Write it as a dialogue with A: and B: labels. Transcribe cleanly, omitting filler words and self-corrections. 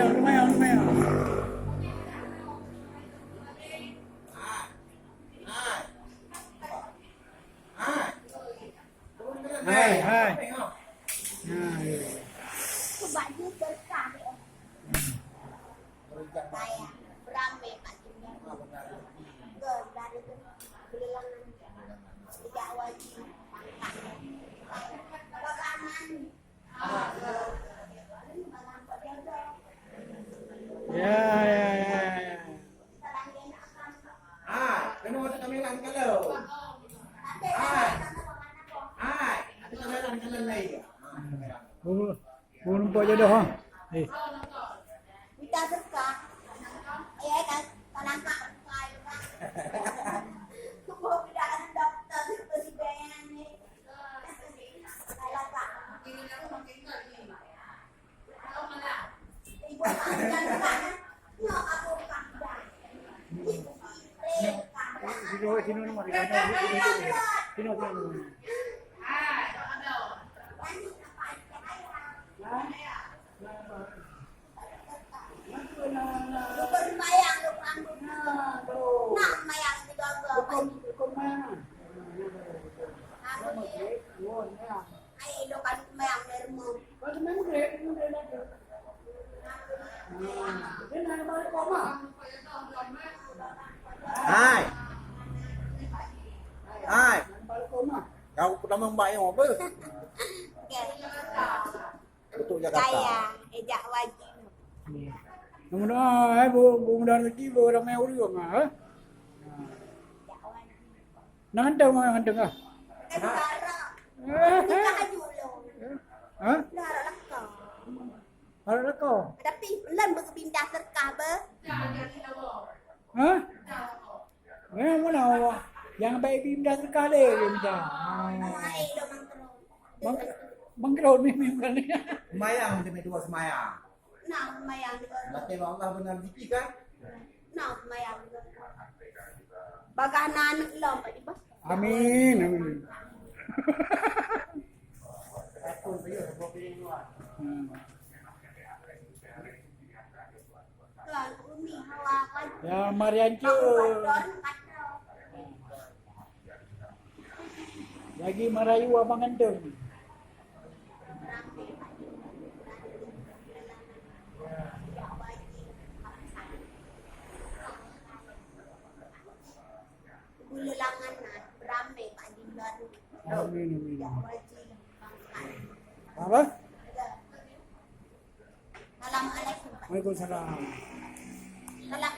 A: lumayan. Hai. Nah, iya.
B: Baju berkah saya beramai Pak Jumlah dari belilangan tidak wajib bagaman
A: Ya.
C: Kena ada kamera kalau. Ada kamera kanan lagi.
A: Bunuh aja dah.
B: kita berkah ya kan tanangkak kayu kan mau pindahan dokter presiden nih kalau Pak ibu panjang kan nyok aku kandang
A: Sino naman. Sino.
B: lu bermayang lu rambut nak mayang digagal ay lo kan mayang nermo
C: Hai. Kau pertama mbak yang apa? Betul Jakarta.
B: saya ejak wajib
A: Namun bumudar lagi orang yang uriung ah. Nangandang mga handang ah.
B: kita hajulo
A: Ha?
B: lara lakka
A: Para ko.
B: tapi lan berpindah serkah be
A: Ha? Ngayon mo na yang baik pindah sekali pindah.
B: ay lo mang terus
A: Bangkron memang ni.
C: Semayang demi dua semayang.
B: nak mayang digagal
C: Nanti Allah benar zikir kan?
B: nak mayang bagaimana anak lo Pak di bas
A: Amin.
B: tuan umi hawa kan
A: Ya Mariancu.
B: don katro
A: Lagi merayu abang andeng.
B: Bulalangan na beramai Pak Jumlah
A: Amin.
B: wajib
A: Apa?
B: Assalamualaikum Pak
A: Waalaikumsalam.
B: Salam